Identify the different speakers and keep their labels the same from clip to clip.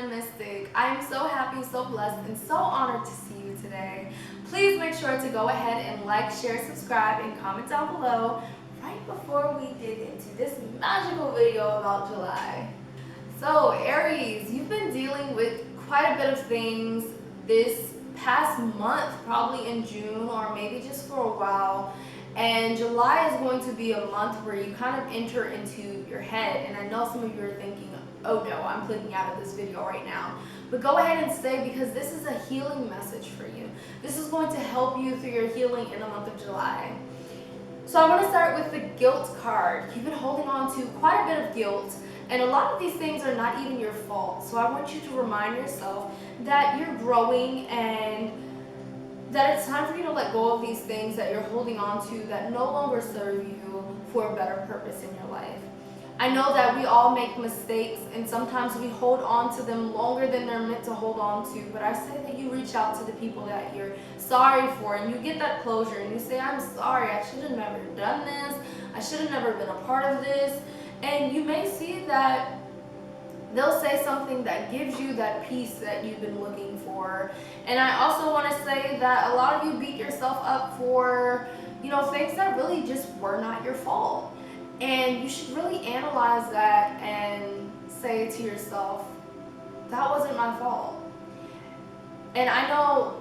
Speaker 1: Mystic. I am so happy, so blessed, and so honored to see you today. Please make sure to go ahead and like, share, subscribe, and comment down below right before we dig into this magical video about July. So Aries, you've been dealing with quite a bit of things this past month, probably in June or maybe just for a while. And July is going to be a month where you kind of enter into your head. And I know some of you are thinking, oh no, I'm clicking out of this video right now. But go ahead and stay because this is a healing message for you. This is going to help you through your healing in the month of July. So I want to start with the guilt card. You've been holding on to quite a bit of guilt. And a lot of these things are not even your fault. So I want you to remind yourself that you're growing and that it's time for you to let go of these things that you're holding on to that no longer serve you for a better purpose in your life. I know that we all make mistakes and sometimes we hold on to them longer than they're meant to hold on to, but I say that you reach out to the people that you're sorry for and you get that closure and you say, I'm sorry, I should have never done this, I should have never been a part of this, and you may see that they'll say something that gives you that peace that you've been looking for. And I also want to say that a lot of you beat yourself up for, things that really just were not your fault. And you should really analyze that and say to yourself, that wasn't my fault. And I know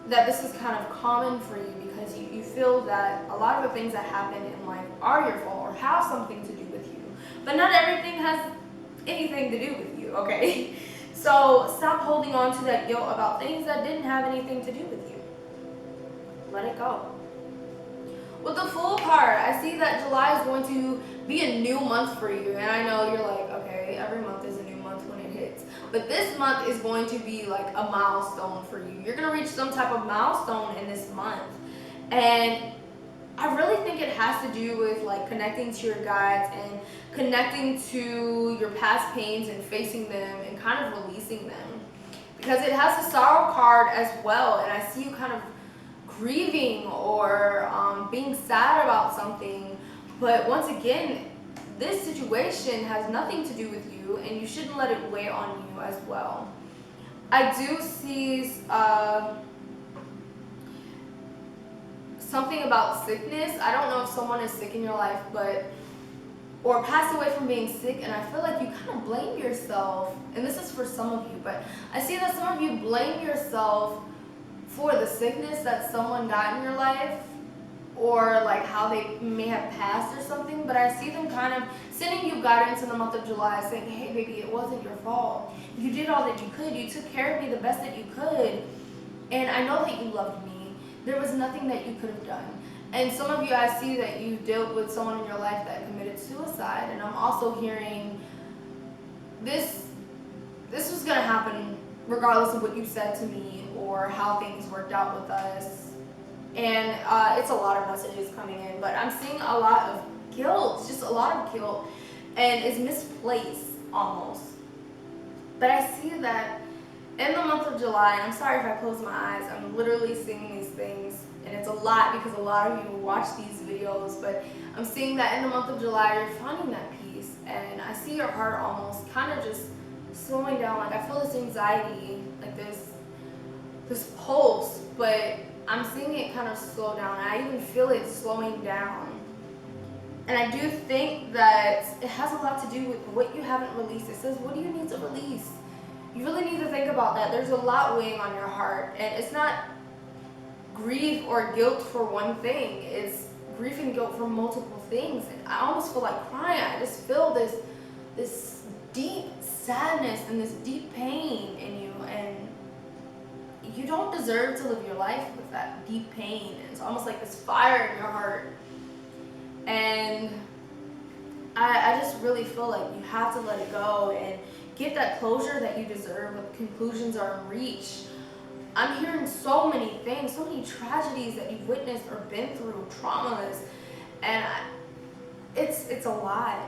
Speaker 1: that this is kind of common for you because you feel that a lot of the things that happen in life are your fault or have something to do with you. But not everything has anything to do with you, okay? So stop holding on to that guilt about things that didn't have anything to do with you. Let it go. With the Fool card, I see that July is going to be a new month for you. And I know you're like, okay, every month is a new month when it hits. But this month is going to be like a milestone for you. You're going to reach some type of milestone in this month. And I really think it has to do with like connecting to your guides and connecting to your past pains and facing them and kind of releasing them. Because it has a sorrow card as well, and I see you kind of grieving or being sad about something. But once again, this situation has nothing to do with you and you shouldn't let it weigh on you as well. I do see something about sickness. I don't know if someone is sick in your life, or passed away from being sick, and I feel like you kind of blame yourself, and this is for some of you, but I see that some of you blame yourself for the sickness that someone got in your life, or like how they may have passed or something, but I see them kind of sending you guidance in the month of July saying, hey baby, it wasn't your fault. You did all that you could. You took care of me the best that you could, and I know that you loved me. There was nothing that you could have done. And some of you, I see that you dealt with someone in your life that committed suicide. And I'm also hearing this was going to happen regardless of what you said to me or how things worked out with us. And it's a lot of messages coming in. But I'm seeing a lot of guilt, just a lot of guilt. And it's misplaced almost. But I see that in the month of July, and I'm sorry if I close my eyes, I'm literally seeing these things, and it's a lot because a lot of you watch these videos, but I'm seeing that in the month of July, you're finding that peace, and I see your heart almost kind of just slowing down. Like I feel this anxiety, like this pulse, but I'm seeing it kind of slow down. I even feel it slowing down. And I do think that it has a lot to do with what you haven't released. It says, what do you need to release? You really need to think about that. There's a lot weighing on your heart, and it's not grief or guilt for one thing. It's grief and guilt for multiple things. And I almost feel like crying. I just feel this deep sadness and this deep pain in you, and you don't deserve to live your life with that deep pain. It's almost like this fire in your heart, and I just really feel like you have to let it go and get that closure that you deserve when conclusions are in reach. I'm hearing so many things, so many tragedies that you've witnessed or been through, traumas, and it's a lot.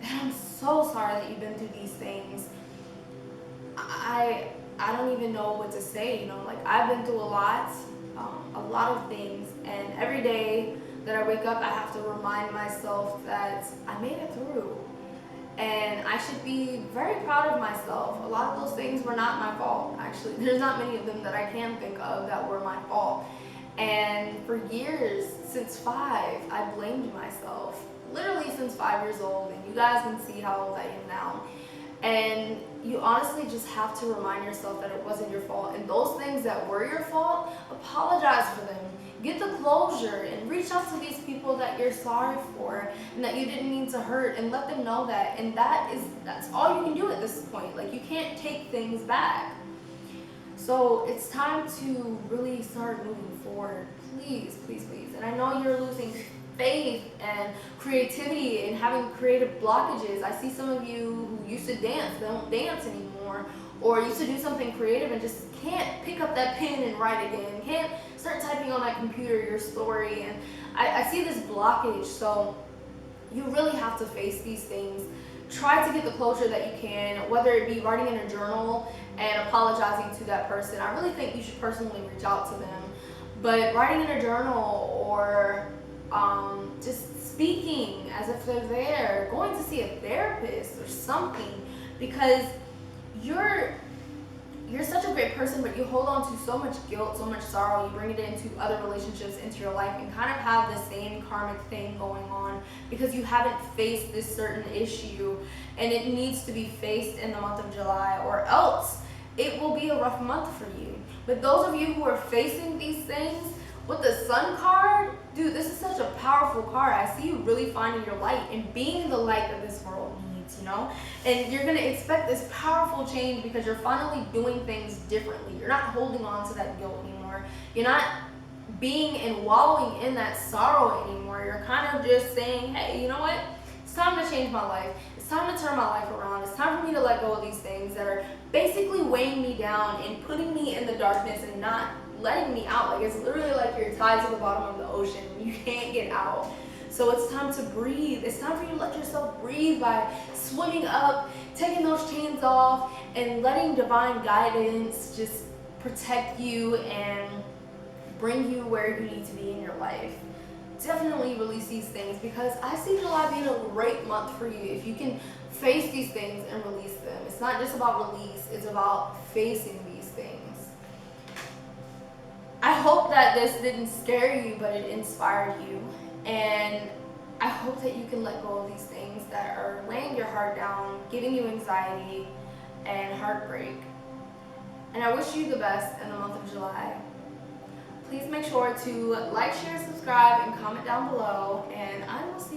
Speaker 1: And I'm so sorry that you've been through these things. I don't even know what to say, like I've been through a lot of things, and every day that I wake up, I have to remind myself that I made it through. and I should be very proud of myself. A lot of those things were not my fault, actually. There's not many of them that I can think of that were my fault. And for years, since 5, I blamed myself. Literally since 5 years old, and you guys can see how old I am now. And you honestly just have to remind yourself that it wasn't your fault. And those things that were your fault, apologize for them. Get the closure and reach out to these people that you're sorry for and that you didn't mean to hurt, and let them know that. And that's all you can do at this point. Like, you can't take things back. So it's time to really start moving forward. Please, please, please. And I know you're losing faith and creativity and having creative blockages. I see some of you who used to dance, they don't dance anymore, or used to do something creative and just can't pick up that pen and write again, can't start typing on that computer your story. And I see this blockage. So you really have to face these things. Try to get the closure that you can, whether it be writing in a journal and apologizing to that person. I really think you should personally reach out to them. But writing in a journal, or just speaking as if they're there, going to see a therapist or something, because you're such a great person, but you hold on to so much guilt, so much sorrow. You bring it into other relationships, into your life, and kind of have the same karmic thing going on because you haven't faced this certain issue, and it needs to be faced in the month of July, or else it will be a rough month for you. But those of you who are facing these things, with the Sun card, dude, this is such a powerful card. I see you really finding your light and being the light that this world needs, you know? And you're going to expect this powerful change because you're finally doing things differently. You're not holding on to that guilt anymore. You're not being and wallowing in that sorrow anymore. You're kind of just saying, hey, you know what? It's time to change my life. It's time to turn my life around. It's time for me to let go of these things that are basically weighing me down and putting me in the darkness and not letting me out. Like, it's literally like you're tied to the bottom of the ocean and you can't get out. So it's time to breathe. It's time for you to let yourself breathe by swimming up, taking those chains off, and letting divine guidance just protect you and bring you where you need to be in your life. Definitely release these things, because I see July being a great month for you if you can face these things and release them. It's not just about release, it's about facing these things. I hope that this didn't scare you, but it inspired you. And I hope that you can let go of these things that are weighing your heart down, giving you anxiety and heartbreak. And I wish you the best in the month of July. Please make sure to like, share, subscribe, and comment down below. And I will see